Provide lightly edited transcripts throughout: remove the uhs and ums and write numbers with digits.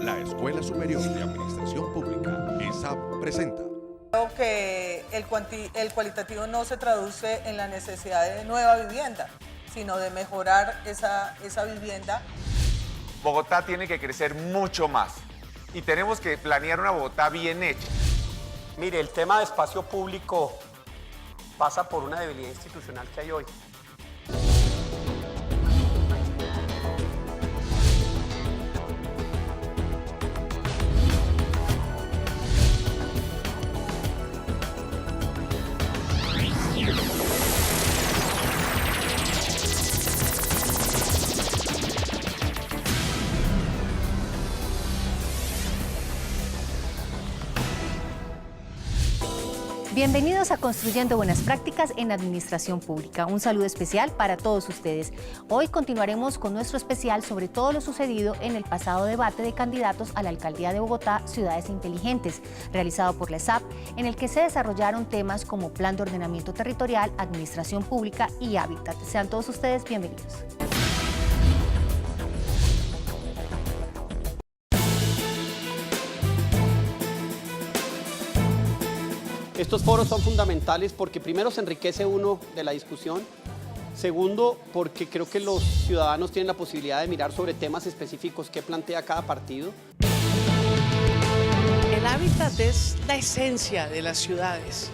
La Escuela Superior de Administración Pública, ESAP, presenta. Creo que el cualitativo no se traduce en la necesidad de nueva vivienda, sino de mejorar esa vivienda. Bogotá tiene que crecer mucho más y tenemos que planear una Bogotá bien hecha. Mire, el tema de espacio público pasa por una debilidad institucional que hay hoy. Bienvenidos a Construyendo Buenas Prácticas en Administración Pública. Un saludo especial para todos ustedes. Hoy continuaremos con nuestro especial sobre todo lo sucedido en el pasado debate de candidatos a la Alcaldía de Bogotá, Ciudades Inteligentes, realizado por la ESAP, en el que se desarrollaron temas como Plan de Ordenamiento Territorial, Administración Pública y Hábitat. Sean todos ustedes bienvenidos. Estos foros son fundamentales porque primero se enriquece uno de la discusión, segundo porque creo que los ciudadanos tienen la posibilidad de mirar sobre temas específicos que plantea cada partido. El hábitat es la esencia de las ciudades.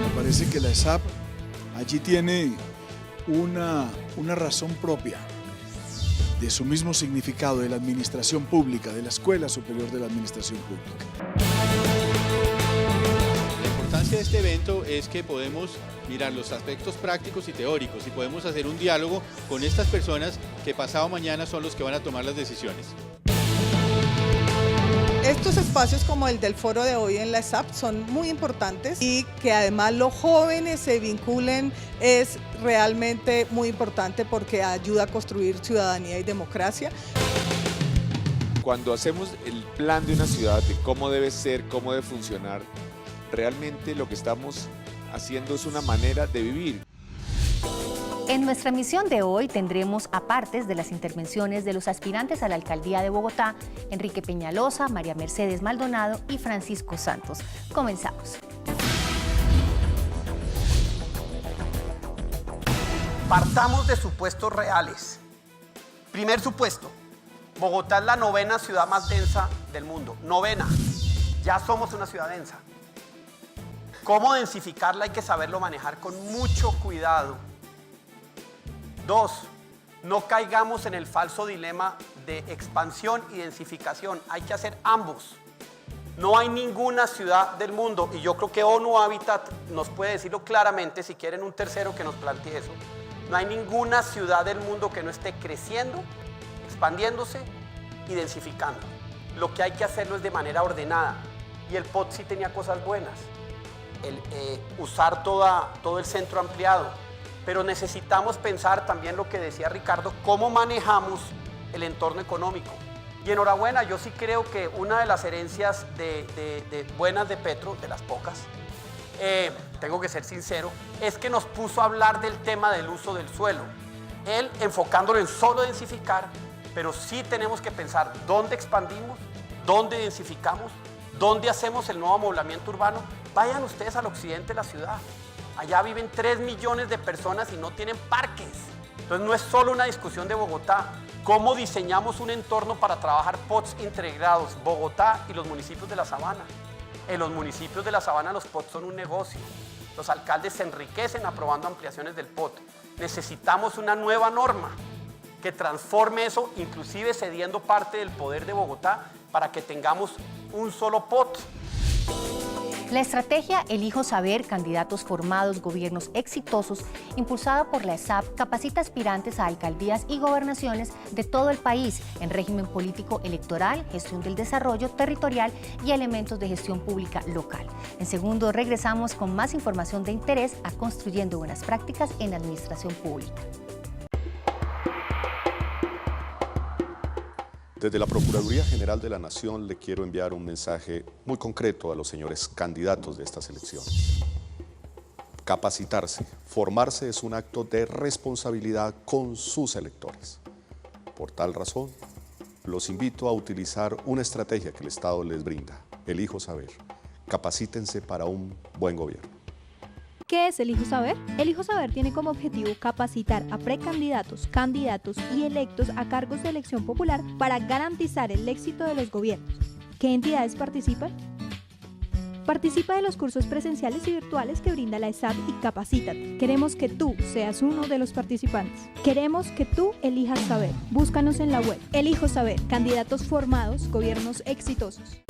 Me parece que la ESAP allí tiene una razón propia de su mismo significado de la administración pública, de la Escuela Superior de la Administración Pública. La importancia de este evento es que podemos mirar los aspectos prácticos y teóricos y podemos hacer un diálogo con estas personas que pasado mañana son los que van a tomar las decisiones. Estos espacios como el del foro de hoy en la ESAP son muy importantes y que además los jóvenes se vinculen es realmente muy importante porque ayuda a construir ciudadanía y democracia. Cuando hacemos el plan de una ciudad, de cómo debe ser, cómo debe funcionar, realmente lo que estamos haciendo es una manera de vivir. En nuestra misión de hoy tendremos apartes de las intervenciones de los aspirantes a la Alcaldía de Bogotá, Enrique Peñalosa, María Mercedes Maldonado y Francisco Santos. Comenzamos. Partamos de supuestos reales. Primer supuesto, Bogotá es la novena ciudad más densa del mundo. Novena. Ya somos una ciudad densa. ¿Cómo densificarla? Hay que saberlo manejar con mucho cuidado. 2. No caigamos en el falso dilema de expansión y densificación. Hay que hacer ambos. No hay ninguna ciudad del mundo, y yo creo que ONU Habitat nos puede decirlo claramente, si quieren un tercero que nos plantee eso. No hay ninguna ciudad del mundo que no esté creciendo, expandiéndose y densificando. Lo que hay que hacerlo es de manera ordenada. Y el POT sí tenía cosas buenas. Usar todo el centro ampliado. Pero necesitamos pensar también lo que decía Ricardo, cómo manejamos el entorno económico. Y enhorabuena, yo sí creo que una de las herencias buenas de Petro, de las pocas, tengo que ser sincero, es que nos puso a hablar del tema del uso del suelo. Él enfocándolo en solo densificar, pero sí tenemos que pensar dónde expandimos, dónde densificamos, dónde hacemos el nuevo amoblamiento urbano. Vayan ustedes al occidente de la ciudad. Allá viven 3 millones de personas y no tienen parques. Entonces no es solo una discusión de Bogotá. ¿Cómo diseñamos un entorno para trabajar POTs integrados? Bogotá y los municipios de la Sabana. En los municipios de la Sabana los POTs son un negocio. Los alcaldes se enriquecen aprobando ampliaciones del POT. Necesitamos una nueva norma que transforme eso, inclusive cediendo parte del poder de Bogotá para que tengamos un solo POT. La estrategia Elijo Saber, candidatos formados, gobiernos exitosos, impulsada por la ESAP, capacita aspirantes a alcaldías y gobernaciones de todo el país en régimen político electoral, gestión del desarrollo territorial y elementos de gestión pública local. En segundo, regresamos con más información de interés a Construyendo Buenas Prácticas en Administración Pública. Desde la Procuraduría General de la Nación le quiero enviar un mensaje muy concreto a los señores candidatos de estas elecciones. Capacitarse, formarse es un acto de responsabilidad con sus electores. Por tal razón, los invito a utilizar una estrategia que el Estado les brinda. Elijo saber. Capacítense para un buen gobierno. ¿Qué es Elijo Saber? Elijo Saber tiene como objetivo capacitar a precandidatos, candidatos y electos a cargos de elección popular para garantizar el éxito de los gobiernos. ¿Qué entidades participan? Participa de los cursos presenciales y virtuales que brinda la ESAP y Capacítate. Queremos que tú seas uno de los participantes. Queremos que tú elijas saber. Búscanos en la web. Elijo Saber. Candidatos formados, gobiernos exitosos.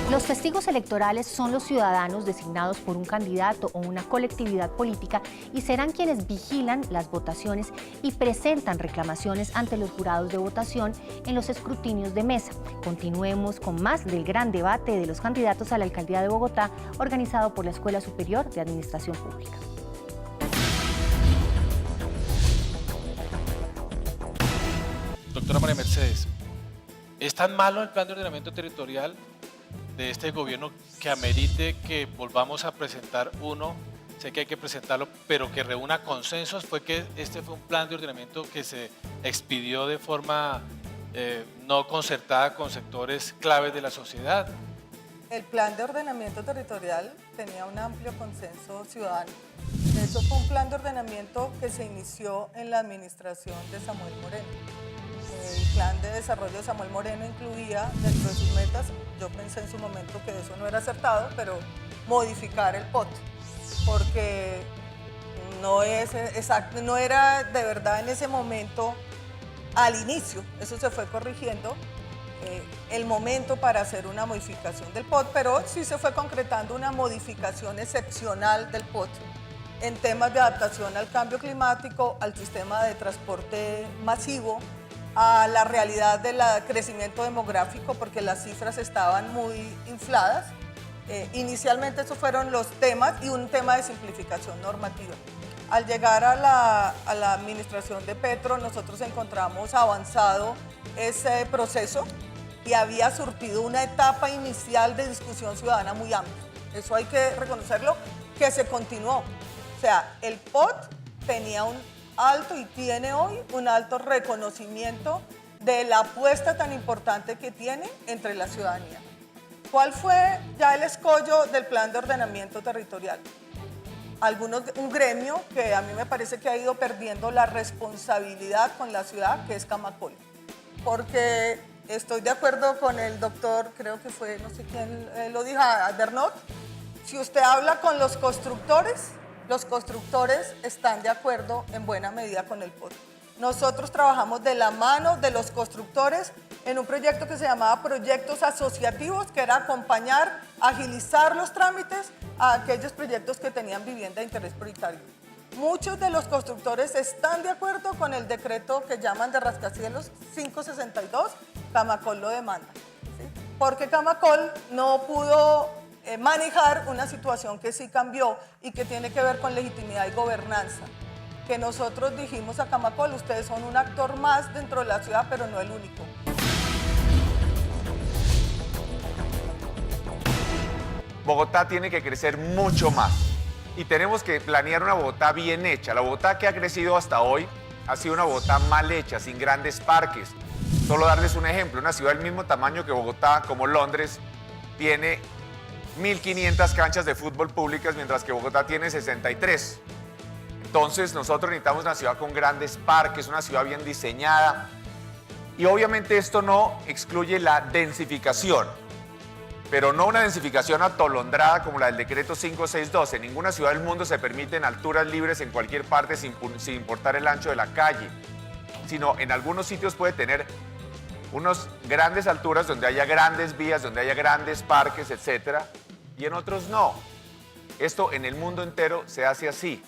Los testigos electorales son los ciudadanos designados por un candidato o una colectividad política y serán quienes vigilan las votaciones y presentan reclamaciones ante los jurados de votación en los escrutinios de mesa. Continuemos con más del gran debate de los candidatos a la alcaldía de Bogotá, organizado por la Escuela Superior de Administración Pública. Doctora María Mercedes, ¿es tan malo el plan de ordenamiento territorial de este gobierno que amerite que volvamos a presentar uno? Sé que hay que presentarlo, pero que reúna consensos. Fue que este fue un plan de ordenamiento que se expidió de forma no concertada con sectores claves de la sociedad. El plan de ordenamiento territorial tenía un amplio consenso ciudadano. De hecho, fue un plan de ordenamiento que se inició en la administración de Samuel Moreno. El plan de desarrollo de Samuel Moreno incluía dentro de sus metas, yo pensé en su momento que eso no era acertado, pero modificar el POT, porque no era de verdad en ese momento, al inicio, eso se fue corrigiendo, el momento para hacer una modificación del POT, pero sí se fue concretando una modificación excepcional del POT en temas de adaptación al cambio climático, al sistema de transporte masivo, a la realidad del crecimiento demográfico, porque las cifras estaban muy infladas. Inicialmente esos fueron los temas y un tema de simplificación normativa. Al llegar a la administración de Petro, nosotros encontramos avanzado ese proceso y había surtido una etapa inicial de discusión ciudadana muy amplia. Eso hay que reconocerlo, que se continuó. O sea, el POT tenía un alto y tiene hoy un alto reconocimiento de la apuesta tan importante que tiene entre la ciudadanía. ¿Cuál fue ya el escollo del plan de ordenamiento territorial? Un gremio que a mí me parece que ha ido perdiendo la responsabilidad con la ciudad, que es Camacol. Porque estoy de acuerdo con el doctor, creo que fue, no sé quién lo dijo, Bernot. Si usted habla con los constructores están de acuerdo en buena medida con el POT. Nosotros trabajamos de la mano de los constructores en un proyecto que se llamaba Proyectos Asociativos, que era acompañar, agilizar los trámites a aquellos proyectos que tenían vivienda de interés prioritario. Muchos de los constructores están de acuerdo con el decreto que llaman de rascacielos 562, Camacol lo demanda, ¿sí? Porque Camacol no pudo manejar una situación que sí cambió y que tiene que ver con legitimidad y gobernanza. Que nosotros dijimos a Camacol, ustedes son un actor más dentro de la ciudad, pero no el único. Bogotá tiene que crecer mucho más y tenemos que planear una Bogotá bien hecha. La Bogotá que ha crecido hasta hoy ha sido una Bogotá mal hecha, sin grandes parques. Solo darles un ejemplo, una ciudad del mismo tamaño que Bogotá, como Londres, tiene 1.500 canchas de fútbol públicas, mientras que Bogotá tiene 63. Entonces nosotros necesitamos una ciudad con grandes parques, una ciudad bien diseñada. Y obviamente esto no excluye la densificación, pero no una densificación atolondrada como la del decreto 562. En ninguna ciudad del mundo se permiten alturas libres en cualquier parte sin importar el ancho de la calle, sino en algunos sitios puede tener unas grandes alturas donde haya grandes vías, donde haya grandes parques, etcétera, y en otros no. Esto en el mundo entero se hace así.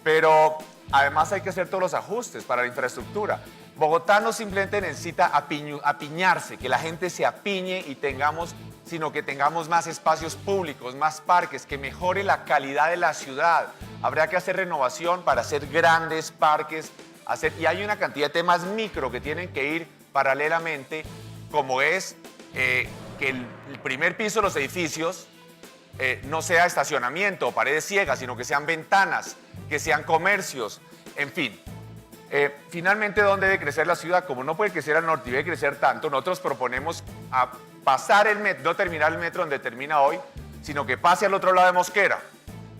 Pero además hay que hacer todos los ajustes para la infraestructura. Bogotá no simplemente necesita apiñarse, que la gente se apiñe y sino que tengamos más espacios públicos, más parques, que mejore la calidad de la ciudad. Habría que hacer renovación para hacer grandes parques, y hay una cantidad de temas micro que tienen que ir paralelamente, como es que el primer piso de los edificios no sea estacionamiento o paredes ciegas, sino que sean ventanas, que sean comercios, en fin. Finalmente, ¿dónde debe crecer la ciudad? Como no puede crecer al norte y debe crecer tanto, nosotros proponemos a pasar el metro, no terminar el metro donde termina hoy, sino que pase al otro lado de Mosquera,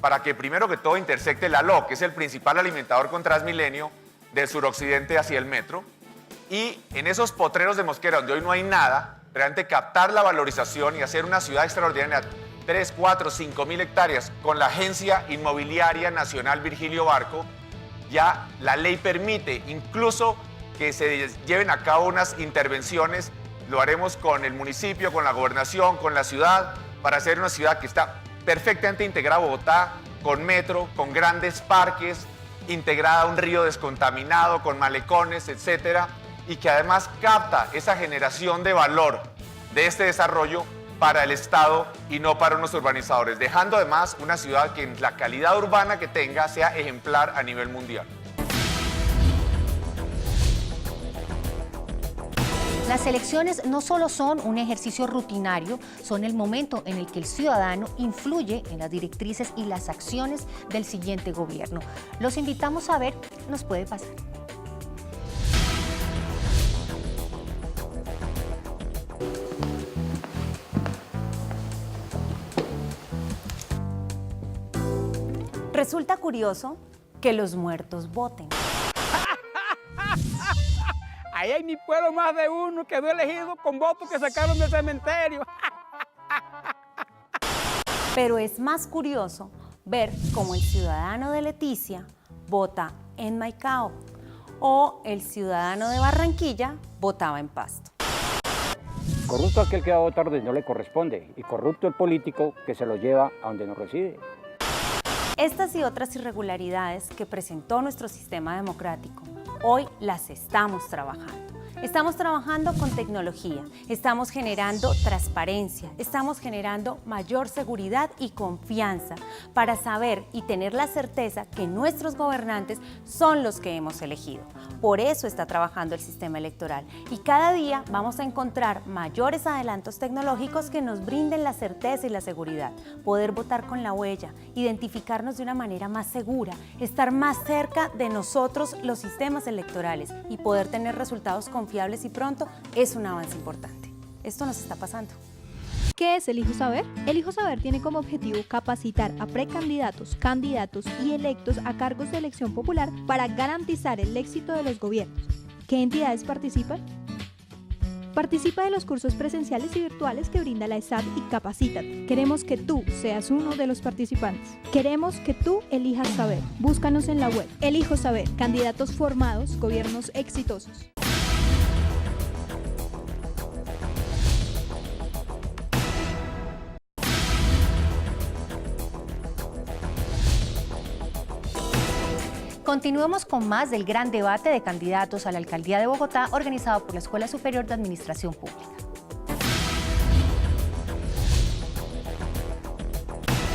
para que primero que todo intersecte la LO, que es el principal alimentador con Transmilenio del suroccidente hacia el metro, y en esos potreros de Mosquera, donde hoy no hay nada, realmente captar la valorización y hacer una ciudad extraordinaria, 3, 4, 5 mil hectáreas, con la Agencia Inmobiliaria Nacional Virgilio Barco. Ya la ley permite incluso que se lleven a cabo unas intervenciones, lo haremos con el municipio, con la gobernación, con la ciudad, para hacer una ciudad que está perfectamente integrada a Bogotá, con metro, con grandes parques, integrada a un río descontaminado, con malecones, etcétera, y que además capta esa generación de valor de este desarrollo para el Estado y no para unos urbanizadores, dejando además una ciudad que en la calidad urbana que tenga sea ejemplar a nivel mundial. Las elecciones no solo son un ejercicio rutinario, son el momento en el que el ciudadano influye en las directrices y las acciones del siguiente gobierno. Los invitamos a ver, nos puede pasar. Resulta curioso que los muertos voten. Ahí en mi pueblo más de uno quedó elegido con votos que sacaron del cementerio. Pero es más curioso ver cómo el ciudadano de Leticia vota en Maicao o el ciudadano de Barranquilla votaba en Pasto. Corrupto aquel que va a votar donde no le corresponde y corrupto el político que se lo lleva a donde no reside. Estas y otras irregularidades que presentó nuestro sistema democrático, hoy las estamos trabajando. Estamos trabajando con tecnología, estamos generando transparencia, estamos generando mayor seguridad y confianza para saber y tener la certeza que nuestros gobernantes son los que hemos elegido. Por eso está trabajando el sistema electoral y cada día vamos a encontrar mayores adelantos tecnológicos que nos brinden la certeza y la seguridad, poder votar con la huella, identificarnos de una manera más segura, estar más cerca de nosotros los sistemas electorales y poder tener resultados confiables y pronto es un avance importante. Esto nos está pasando. ¿Qué es el Hijo Saber? El Hijo Saber tiene como objetivo capacitar a precandidatos, candidatos y electos a cargos de elección popular para garantizar el éxito de los gobiernos. ¿Qué entidades participan? Participa de los cursos presenciales y virtuales que brinda la ESAP y Capacítate. Queremos que tú seas uno de los participantes. Queremos que tú elijas saber. Búscanos en la web. Elijo Saber. Candidatos formados, gobiernos exitosos. Continuemos con más del gran debate de candidatos a la alcaldía de Bogotá organizado por la Escuela Superior de Administración Pública.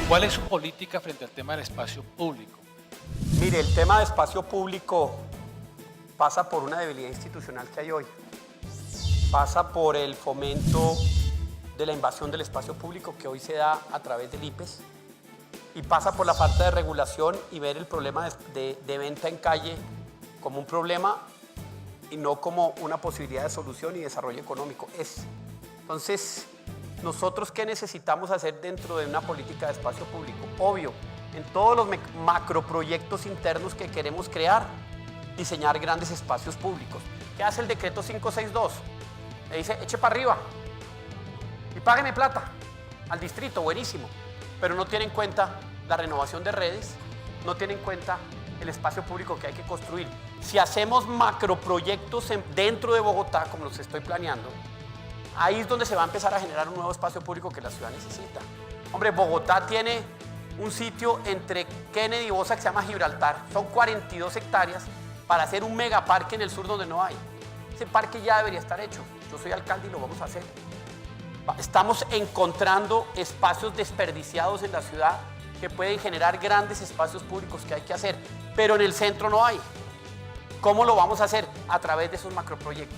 ¿Cuál es su política frente al tema del espacio público? Mire, el tema de espacio público pasa por una debilidad institucional que hay hoy. Pasa por el fomento de la invasión del espacio público que hoy se da a través del IPES. Y pasa por la falta de regulación y ver el problema de venta en calle como un problema y no como una posibilidad de solución y desarrollo económico. Entonces, ¿nosotros qué necesitamos hacer dentro de una política de espacio público? Obvio, en todos los macroproyectos internos que queremos crear, diseñar grandes espacios públicos. ¿Qué hace el decreto 562? Le dice, eche para arriba y págueme plata al distrito, buenísimo. Pero no tiene en cuenta la renovación de redes, no tiene en cuenta el espacio público que hay que construir. Si hacemos macroproyectos dentro de Bogotá, como los estoy planeando, ahí es donde se va a empezar a generar un nuevo espacio público que la ciudad necesita. Hombre, Bogotá tiene un sitio entre Kennedy y Bosa que se llama Gibraltar. Son 42 hectáreas para hacer un megaparque en el sur donde no hay. Ese parque ya debería estar hecho. Yo soy alcalde y lo vamos a hacer. Estamos encontrando espacios desperdiciados en la ciudad que pueden generar grandes espacios públicos que hay que hacer, pero en el centro no hay. ¿Cómo lo vamos a hacer? A través de esos macroproyectos.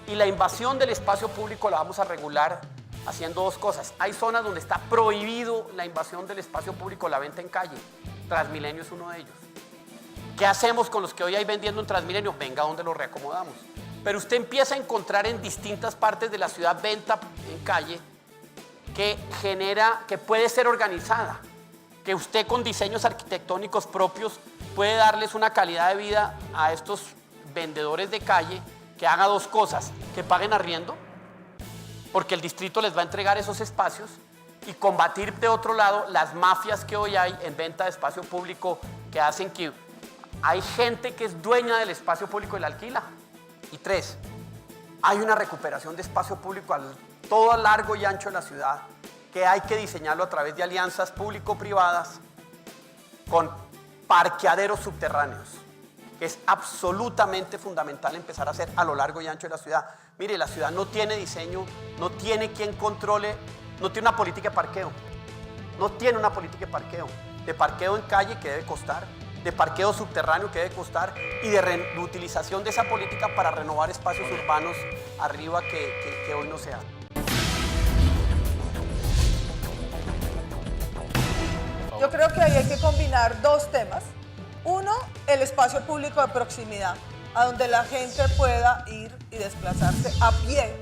Y la invasión del espacio público la vamos a regular haciendo dos cosas. Hay zonas donde está prohibido la invasión del espacio público, la venta en calle. Transmilenio es uno de ellos. ¿Qué hacemos con los que hoy hay vendiendo en Transmilenio? Venga, ¿dónde los reacomodamos? Pero usted empieza a encontrar en distintas partes de la ciudad venta en calle que puede ser organizada, que usted con diseños arquitectónicos propios puede darles una calidad de vida a estos vendedores de calle, que haga dos cosas: que paguen arriendo, porque el distrito les va a entregar esos espacios, y combatir de otro lado las mafias que hoy hay en venta de espacio público, que hacen que hay gente que es dueña del espacio público y la alquila. Y tres, hay una recuperación de espacio público todo a largo y ancho de la ciudad, que hay que diseñarlo a través de alianzas público-privadas con parqueaderos subterráneos, que es absolutamente fundamental empezar a hacer a lo largo y ancho de la ciudad. Mire, la ciudad no tiene diseño, no tiene quien controle, no tiene una política de parqueo, de parqueo en calle que debe costar, de parqueo subterráneo que debe costar, y de reutilización de esa política para renovar espacios urbanos arriba que hoy no se hace. Yo creo que ahí hay que combinar dos temas. Uno, el espacio público de proximidad, a donde la gente pueda ir y desplazarse a pie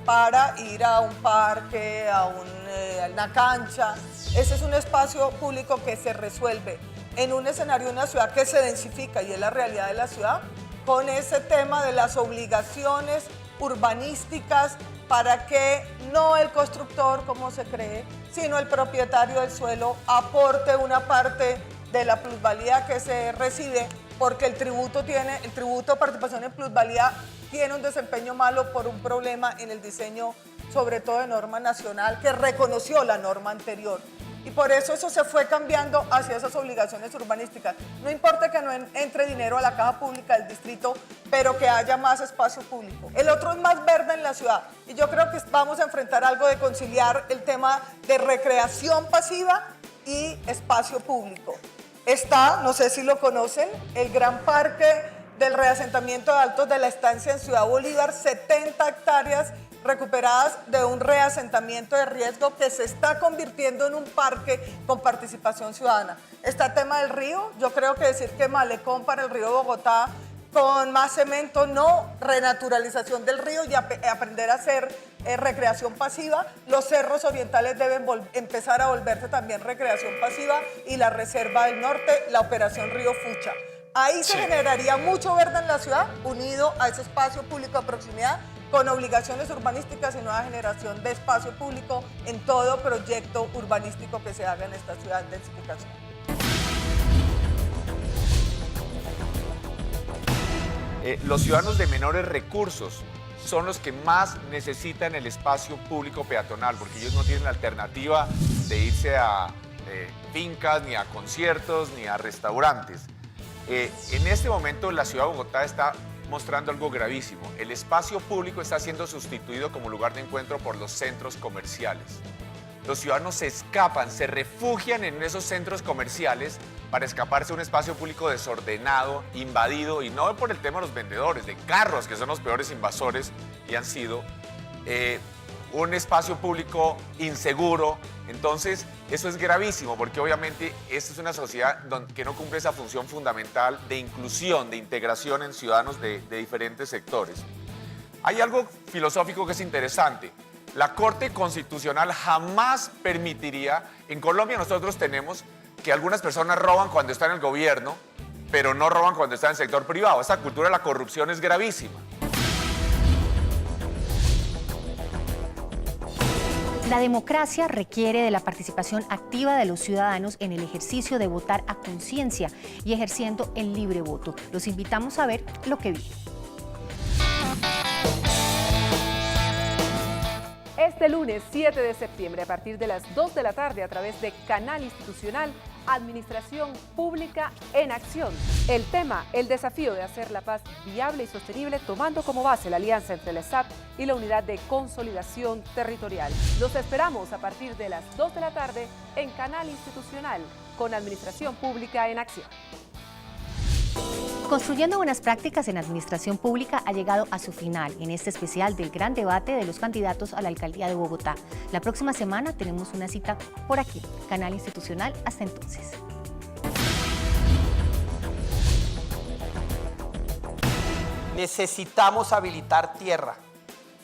para ir a un parque, a una cancha. Ese es un espacio público que se resuelve en un escenario de una ciudad que se densifica, y es la realidad de la ciudad, con ese tema de las obligaciones urbanísticas para que no el constructor, como se cree, sino el propietario del suelo aporte una parte de la plusvalía que se recibe, porque el tributo de participación en plusvalía tiene un desempeño malo por un problema en el diseño, sobre todo de norma nacional, que reconoció la norma anterior. Y por eso se fue cambiando hacia esas obligaciones urbanísticas. No importa que no entre dinero a la caja pública del distrito, pero que haya más espacio público. El otro es más verde en la ciudad. Y yo creo que vamos a enfrentar algo de conciliar el tema de recreación pasiva y espacio público. Está, no sé si lo conocen, el gran parque del reasentamiento de Altos de la Estancia en Ciudad Bolívar, 70 hectáreas recuperadas de un reasentamiento de riesgo que se está convirtiendo en un parque con participación ciudadana. Está el tema del río. Yo creo que decir que malecón para el río Bogotá con más cemento, no, renaturalización del río y aprender a hacer recreación pasiva. Los cerros orientales deben empezar a volverse también recreación pasiva, y la Reserva del Norte, la operación Río Fucha. Ahí se generaría mucho verde en la ciudad, unido a ese espacio público de proximidad, con obligaciones urbanísticas y nueva generación de espacio público en todo proyecto urbanístico que se haga en esta ciudad de densificación. Los ciudadanos de menores recursos son los que más necesitan el espacio público peatonal, porque ellos no tienen la alternativa de irse a fincas, ni a conciertos, ni a restaurantes. En este momento la ciudad de Bogotá está mostrando algo gravísimo. El espacio público está siendo sustituido como lugar de encuentro por los centros comerciales. Los ciudadanos se escapan, se refugian en esos centros comerciales para escaparse a un espacio público desordenado, invadido, y no por el tema de los vendedores, de carros, que son los peores invasores y han sido, un espacio público inseguro. Entonces, eso es gravísimo, porque obviamente esta es una sociedad que no cumple esa función fundamental de inclusión, de integración en ciudadanos de diferentes sectores. Hay algo filosófico que es interesante. La Corte Constitucional jamás permitiría, en Colombia nosotros tenemos que algunas personas roban cuando están en el gobierno, pero no roban cuando están en el sector privado. Esta cultura de la corrupción es gravísima. La democracia requiere de la participación activa de los ciudadanos en el ejercicio de votar a conciencia y ejerciendo el libre voto. Los invitamos a ver lo que viene. Este lunes 7 de septiembre, a partir de las 2 de la tarde, a través de Canal Institucional, Administración Pública en Acción. El tema, el desafío de hacer la paz viable y sostenible, tomando como base la alianza entre la SAP y la Unidad de Consolidación Territorial. Los esperamos a partir de las 2 de la tarde en Canal Institucional, con Administración Pública en Acción. Construyendo buenas prácticas en administración pública ha llegado a su final en este especial del gran debate de los candidatos a la alcaldía de Bogotá. La próxima semana tenemos una cita por aquí, Canal Institucional. Hasta entonces. Necesitamos habilitar tierra,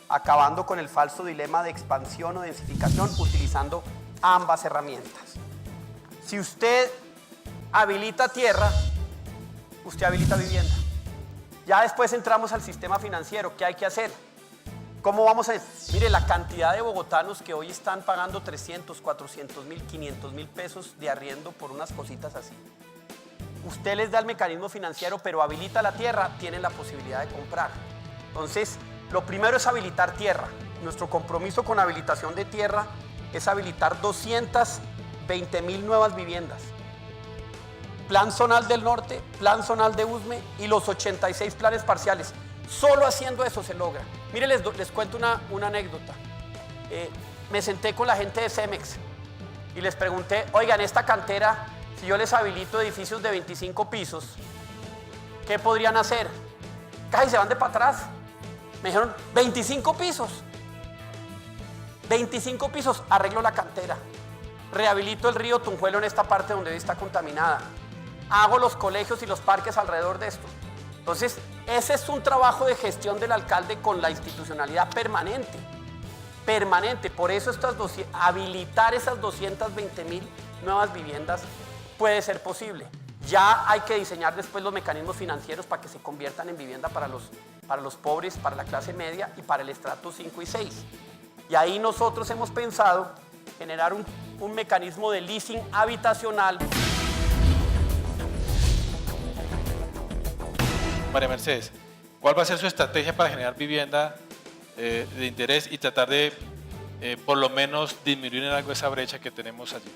acabando con el falso dilema de expansión o densificación, utilizando ambas herramientas. Si usted habilita tierra, usted habilita vivienda. Ya después entramos al sistema financiero. ¿Qué hay que hacer? ¿Cómo vamos a...? Mire, la cantidad de bogotanos que hoy están pagando 300, 400 mil, 500 mil pesos de arriendo por unas cositas así. Usted les da el mecanismo financiero, pero habilita la tierra, tienen la posibilidad de comprar. Entonces, lo primero es habilitar tierra. Nuestro compromiso con habilitación de tierra es habilitar 220.000 nuevas viviendas. Plan zonal del norte, plan zonal de Usme y los 86 planes parciales. Solo haciendo eso se logra. Mire, les cuento una anécdota. Me senté con la gente de Cemex y les pregunté, oigan, esta cantera, si yo les habilito edificios de 25 pisos, ¿qué podrían hacer? Casi se van de para atrás. Me dijeron, 25 pisos. 25 pisos, arreglo la cantera. Rehabilito el río Tunjuelo en esta parte donde hoy está contaminada. Hago los colegios y los parques alrededor de esto. Entonces, ese es un trabajo de gestión del alcalde con la institucionalidad permanente. Permanente. Por eso habilitar esas 220.000 nuevas viviendas puede ser posible. Ya hay que diseñar después los mecanismos financieros para que se conviertan en vivienda para los pobres, para la clase media y para el estrato 5 y 6. Y ahí nosotros hemos pensado generar un mecanismo de leasing habitacional. María Mercedes, ¿cuál va a ser su estrategia para generar vivienda de interés y tratar de, por lo menos, disminuir en algo esa brecha que tenemos allí?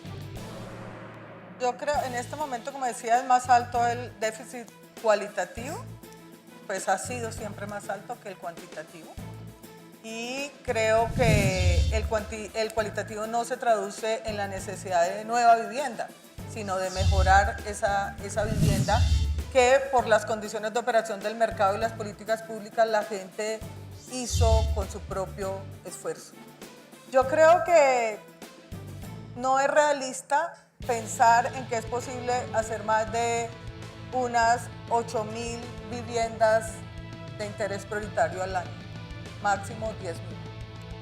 Yo creo, en este momento, como decía, es más alto el déficit cualitativo, pues ha sido siempre más alto que el cuantitativo. Y creo que el cualitativo no se traduce en la necesidad de nueva vivienda, sino de mejorar esa vivienda que por las condiciones de operación del mercado y las políticas públicas la gente hizo con su propio esfuerzo. Yo creo que no es realista pensar en que es posible hacer más de unas 8.000 viviendas de interés prioritario al año, máximo 10.000.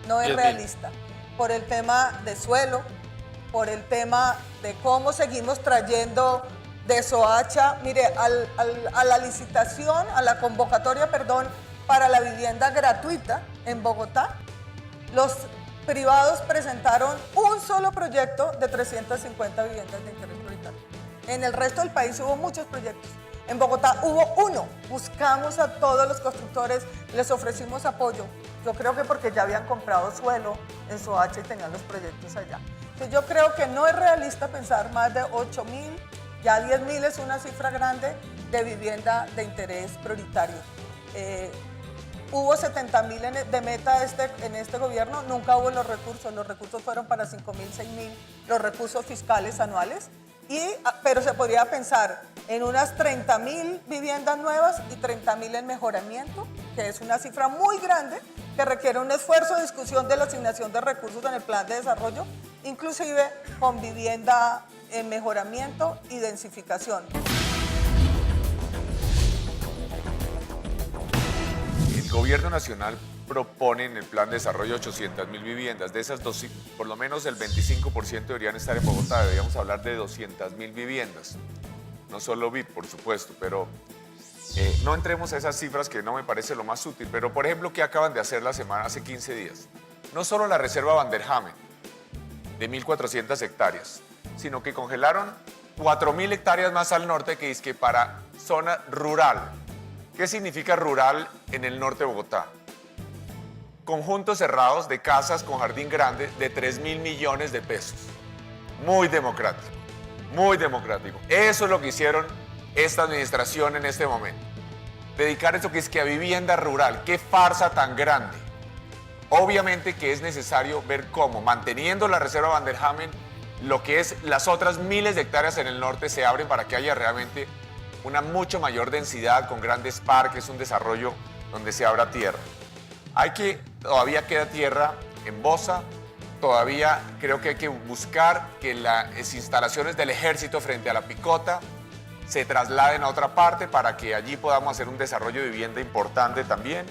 No es realista, por el tema de suelo, por el tema de cómo seguimos trayendo de Soacha, mire, a la licitación, a la convocatoria, perdón, para la vivienda gratuita en Bogotá, los privados presentaron un solo proyecto de 350 viviendas de interés prioritario. En el resto del país hubo muchos proyectos. En Bogotá hubo uno. Buscamos a todos los constructores, les ofrecimos apoyo. Yo creo que porque ya habían comprado suelo en Soacha y tenían los proyectos allá. Entonces yo creo que no es realista pensar más de 8.000, ya 10.000 es una cifra grande de vivienda de interés prioritario. Hubo 70.000 de meta en este gobierno, nunca hubo los recursos fueron para 5.000, 6.000, los recursos fiscales anuales, pero se podría pensar en unas 30.000 viviendas nuevas y 30.000 en mejoramiento, que es una cifra muy grande, que requiere un esfuerzo de discusión de la asignación de recursos en el plan de desarrollo, inclusive con vivienda en mejoramiento y densificación. El gobierno nacional propone en el plan de desarrollo 800.000 viviendas. De esas, por lo menos el 25% deberían estar en Bogotá. Deberíamos hablar de 200.000 viviendas. No solo VIP, por supuesto, pero no entremos a esas cifras que no me parece lo más útil. Pero, por ejemplo, ¿qué acaban de hacer la semana, hace 15 días? No solo la reserva Vanderhamen, de 1.400 hectáreas, sino que congelaron 4.000 hectáreas más al norte que es que para zona rural. ¿Qué significa rural en el norte de Bogotá? Conjuntos cerrados de casas con jardín grande de 3.000 millones de pesos. Muy democrático, muy democrático. Eso es lo que hicieron esta administración en este momento. Dedicar eso que es que a vivienda rural. ¡Qué farsa tan grande! Obviamente que es necesario ver cómo, manteniendo la reserva Vanderhamen, lo que es las otras miles de hectáreas en el norte se abren para que haya realmente una mucho mayor densidad con grandes parques, un desarrollo donde se abra tierra. Todavía queda tierra en Bosa, todavía creo que hay que buscar que las instalaciones del ejército frente a la Picota se trasladen a otra parte para que allí podamos hacer un desarrollo de vivienda importante también.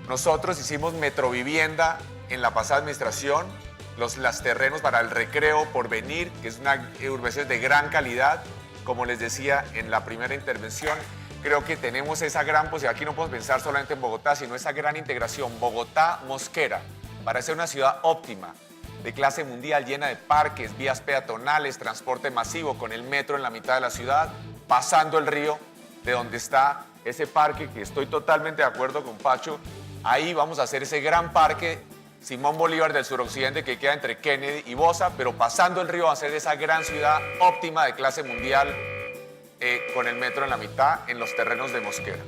Nosotros hicimos Metrovivienda en la pasada administración, los terrenos para el Recreo Porvenir, que es una urbanización de gran calidad, como les decía en la primera intervención. Creo que tenemos esa gran posibilidad, aquí no podemos pensar solamente en Bogotá, sino esa gran integración Bogotá-Mosquera, para ser una ciudad óptima, de clase mundial, llena de parques, vías peatonales, transporte masivo, con el metro en la mitad de la ciudad, pasando el río de donde está ese parque, que estoy totalmente de acuerdo con Pacho. Ahí vamos a hacer ese gran parque Simón Bolívar del suroccidente que queda entre Kennedy y Bosa, pero pasando el río va a ser esa gran ciudad óptima de clase mundial, con el metro en la mitad, en los terrenos de Mosquera.